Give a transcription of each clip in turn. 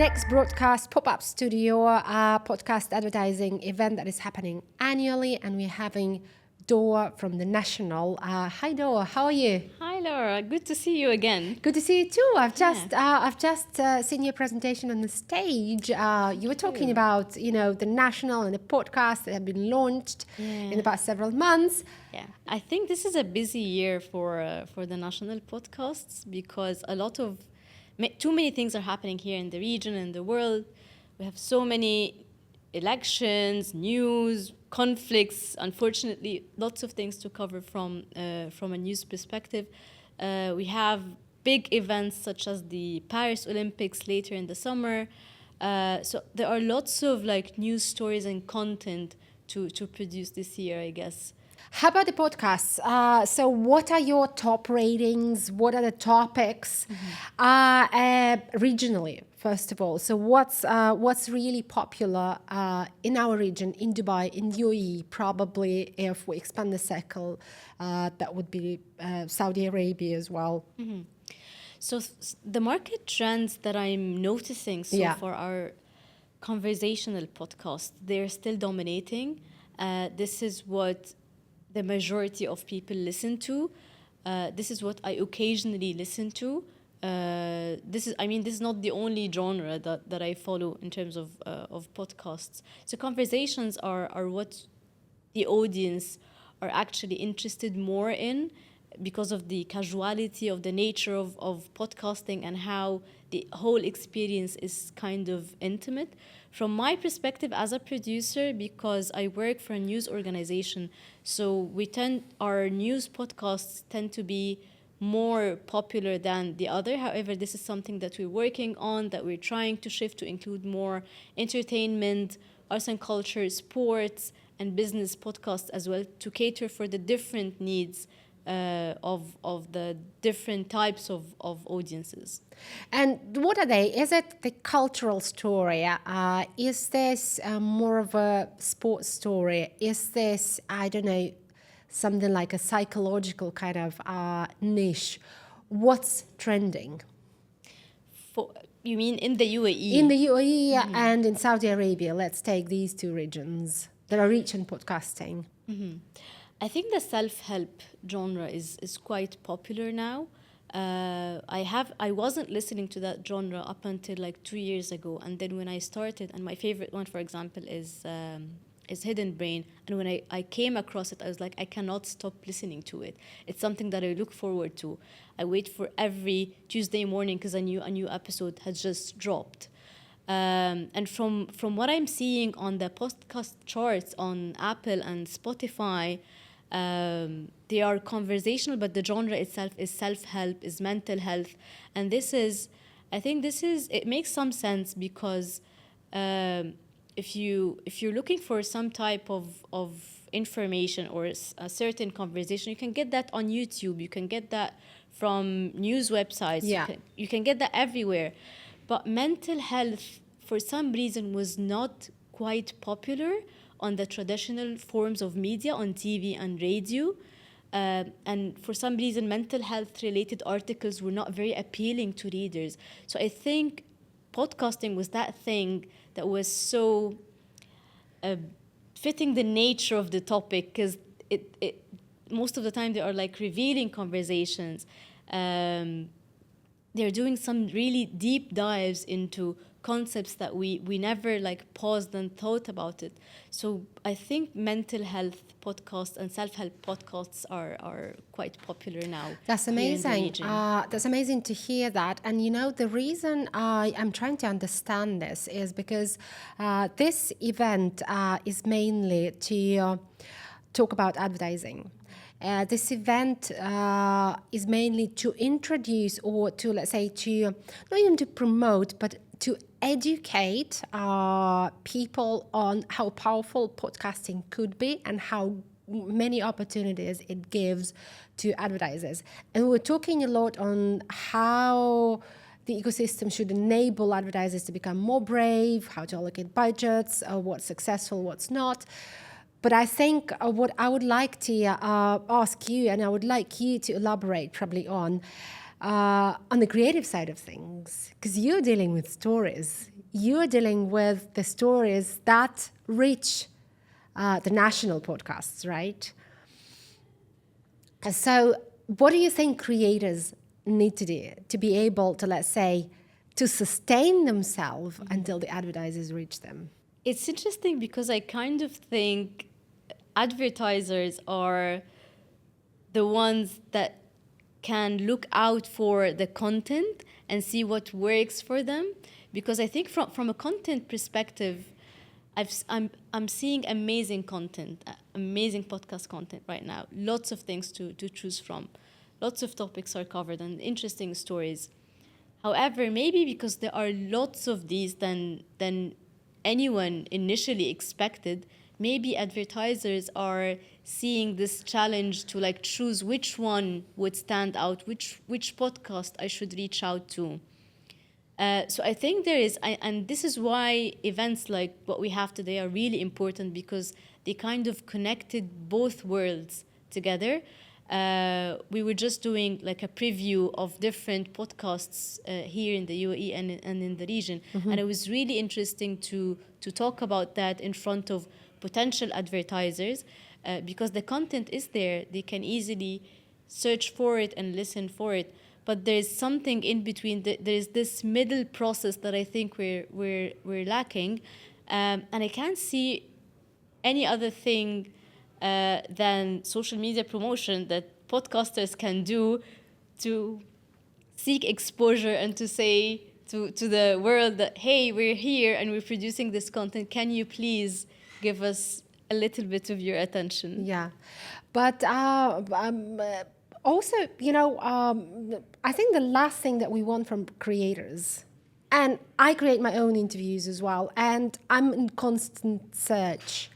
next broadcast pop-up studio podcast advertising event that is happening annually, and we're having Doaa from the National. Hi Doaa, how are you? Hi Laura, good to see you again. Good to see you too. I've just seen your presentation on the stage. You were talking about the National and the podcast that have been launched in the past several months. Yeah, I think this is a busy year for the National podcasts because too many things are happening here in the region and the world. We have so many elections, news, conflicts. Unfortunately, lots of things to cover from a news perspective. We have big events such as the Paris Olympics later in the summer. So there are lots of news stories and content to produce this year, I guess. How about the podcasts? So what are your top ratings? What are the topics regionally, first of all? So what's really popular in our region, in Dubai, in UAE? Probably if we expand the circle, that would be Saudi Arabia as well. Mm-hmm. So the market trends that I'm noticing for our conversational podcast, they're still dominating. This is what the majority of people listen to. This is what I occasionally listen to. This is not the only genre that I follow in terms of podcasts. So conversations are what the audience are actually interested more in because of the casuality of the nature of podcasting and how the whole experience is kind of intimate. From my perspective as a producer, because I work for a news organization, so our news podcasts tend to be more popular than the other. However, this is something that we're working on, that we're trying to shift to include more entertainment, arts and culture, sports, and business podcasts as well, to cater for the different needs of the different types of audiences. And what are they? Is it the cultural story? Is this more of a sports story? Is this, I don't know, something like a psychological kind of niche? What's trending? You mean in the UAE? In the UAE and in Saudi Arabia. Let's take these two regions that are rich in podcasting. Mm-hmm. I think the self-help genre is quite popular now. I wasn't listening to that genre up until 2 years ago, and then when I started, and my favorite one, for example, is Hidden Brain, and when I came across it, I was like, I cannot stop listening to it. It's something that I look forward to. I wait for every Tuesday morning because a new episode has just dropped. And from what I'm seeing on the podcast charts on Apple and Spotify, they are conversational, but the genre itself is self-help, is mental health. And it makes some sense because if you're looking for some type of information or a certain conversation, you can get that on YouTube, you can get that from news websites, you can get that everywhere. But mental health, for some reason, was not quite popular on the traditional forms of media, on TV and radio. And for some reason, mental health related articles were not very appealing to readers. So I think podcasting was that thing that was so fitting the nature of the topic, because it most of the time they are revealing conversations. They're doing some really deep dives into concepts that we never paused and thought about it. So I think mental health podcasts and self-help podcasts are quite popular now. That's amazing. That's amazing to hear that. And the reason I'm trying to understand this is because this event is mainly to talk about advertising. This event is mainly to introduce, or to, let's say, to not even to promote, but to educate people on how powerful podcasting could be and how many opportunities it gives to advertisers. And we're talking a lot on how the ecosystem should enable advertisers to become more brave, how to allocate budgets, what's successful, what's not. But I think what I would like to ask you, and I would like you to elaborate probably on the creative side of things, because you're dealing with stories. you're dealing with the stories that reach the national podcasts, right? So what do you think creators need to do to be able to, let's say, to sustain themselves until the advertisers reach them? It's interesting because I kind of think advertisers are the ones that can look out for the content and see what works for them. Because I think from a content perspective, I'm seeing amazing content, amazing podcast content right now. Lots of things to choose from. Lots of topics are covered and interesting stories. However, maybe because there are lots of these than anyone initially expected, maybe advertisers are seeing this challenge to like choose which one would stand out, which podcast I should reach out to. So I think there is, and this is why events like what we have today are really important, because they kind of connected both worlds together. We were just doing like a preview of different podcasts here in the UAE and in the region. And it was really interesting to talk about that in front of potential advertisers because the content is there. They can easily search for it and listen for it. But there's something in between. There's this middle process that I think we're lacking. And I can't see any other thing than social media promotion that podcasters can do to seek exposure and to say to the world that, hey, we're here and we're producing this content. Can you please give us a little bit of your attention? Yeah. But also, I think the last thing that we want from creators, and I create my own interviews as well, and I'm in constant search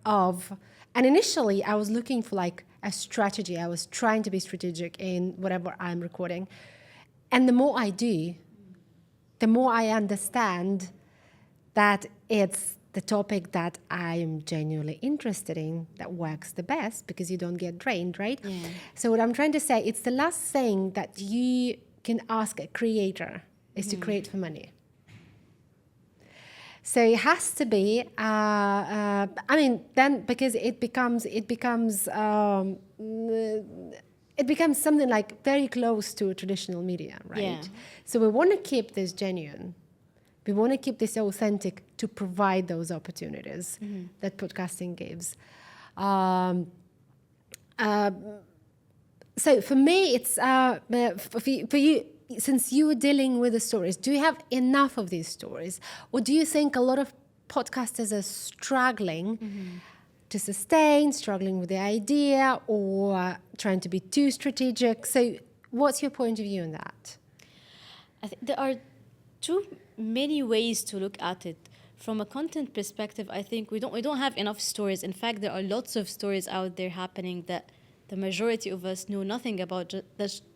of, and initially I was looking for like a strategy. I was trying to be strategic in whatever I'm recording. And the more I do, the more I understand that it's the topic that I am genuinely interested in that works the best, because you don't get drained, right? Yeah. So what I'm trying to say, it's the last thing that you can ask a creator is to create for money. So it has to be, then because it becomes something like very close to traditional media, right? Yeah. So we want to keep this genuine. We want to keep this authentic to provide those opportunities that podcasting gives. So for me, it's for you, since you were dealing with the stories, do you have enough of these stories? Or do you think a lot of podcasters are struggling to sustain, struggling with the idea, or trying to be too strategic? So what's your point of view on that? I think there are too many ways to look at it. From a content perspective, I think we don't have enough stories. In fact, there are lots of stories out there happening that the majority of us know nothing about,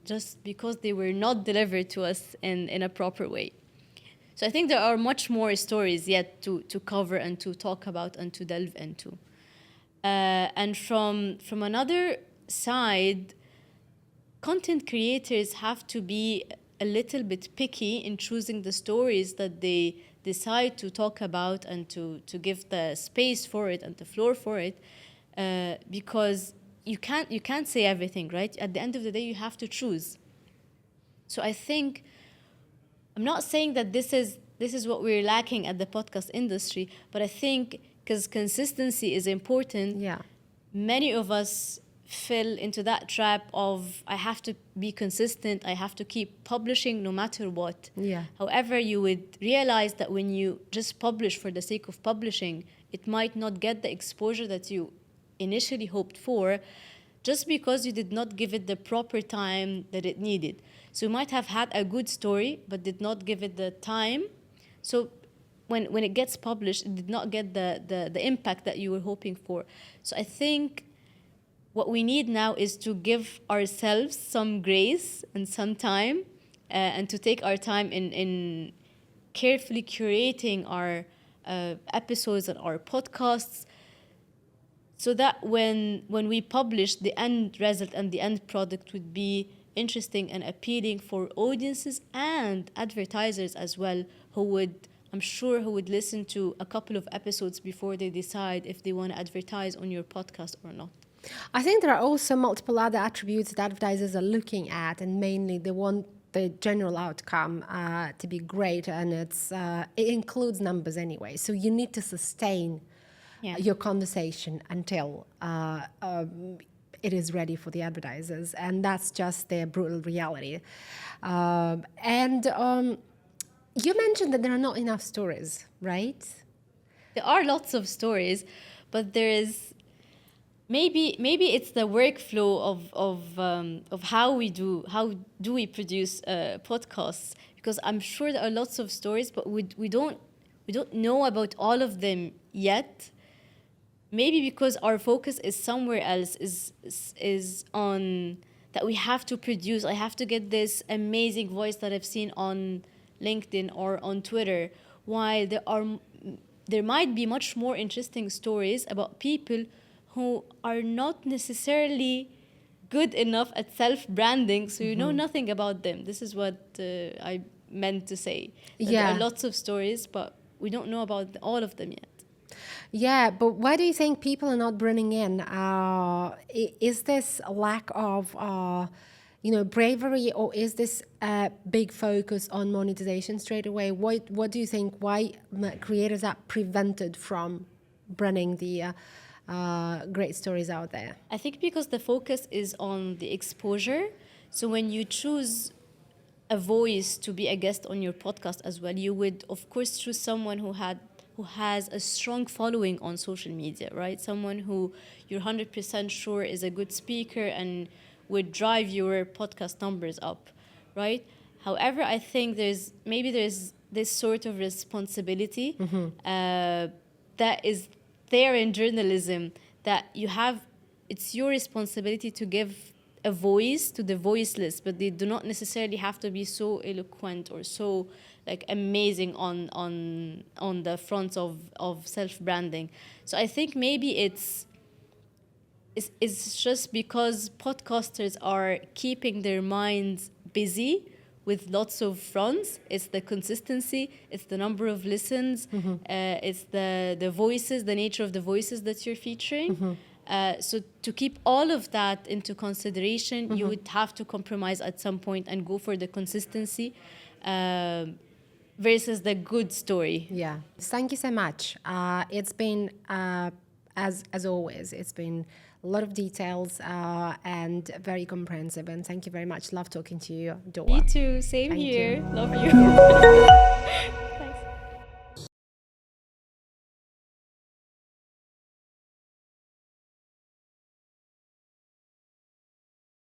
just because they were not delivered to us in a proper way. So I think there are much more stories yet to cover and to talk about and to delve into. And from another side, content creators have to be a little bit picky in choosing the stories that they decide to talk about and to give the space for it and the floor for it, because you can't say everything, right? At the end of the day, you have to choose. So I think, I'm not saying that this is what we're lacking at the podcast industry, but I think because consistency is important, many of us fell into that trap of, I have to be consistent, I have to keep publishing no matter what. However, you would realize that when you just publish for the sake of publishing, it might not get the exposure that you initially hoped for, just because you did not give it the proper time that it needed. So you might have had a good story, but did not give it the time. So when it gets published, it did not get the impact that you were hoping for. So I think what we need now is to give ourselves some grace and some time, and to take our time in carefully curating our episodes and our podcasts, so that when we publish, the end result and the end product would be interesting and appealing for audiences and advertisers as well, who would, I'm sure, who would listen to a couple of episodes before they decide if they want to advertise on your podcast or not. I think there are also multiple other attributes that advertisers are looking at, and mainly they want the general outcome to be great, and it includes numbers anyway. So you need to sustain your conversation until it is ready for the advertisers, and that's just their brutal reality. You mentioned that there are not enough stories, right? There are lots of stories, but there is maybe it's the workflow of how do we produce podcasts, because I'm sure there are lots of stories, but we don't know about all of them yet. Maybe because our focus is somewhere else, is on that we have to produce. I have to get this amazing voice that I've seen on LinkedIn or on Twitter, while there might be much more interesting stories about people who are not necessarily good enough at self-branding, so you know nothing about them. This is what I meant to say. There are lots of stories, but we don't know about all of them yet. Yeah, but why do you think people are not bringing in? Is this a lack of, bravery, or is this a big focus on monetization straight away? What do you think? Why creators are prevented from bringing the great stories out there? I think because the focus is on the exposure. So when you choose a voice to be a guest on your podcast as well, you would of course choose someone who has a strong following on social media, right? Someone who you're 100% sure is a good speaker and would drive your podcast numbers up, right? However, I think there's this sort of responsibility that is there in journalism, that it's your responsibility to give a voice to the voiceless, but they do not necessarily have to be so eloquent or so amazing on the front of self-branding. So I think maybe it's just because podcasters are keeping their minds busy with lots of fronts. It's the consistency, it's the number of listens, it's the voices, the nature of the voices that you're featuring. So to keep all of that into consideration, you would have to compromise at some point and go for the consistency versus the good story. Yeah. Thank you so much. It's been, as always, it's been a lot of details and very comprehensive. And thank you very much. Love talking to you, Doaa. Me too. Same here. Love you.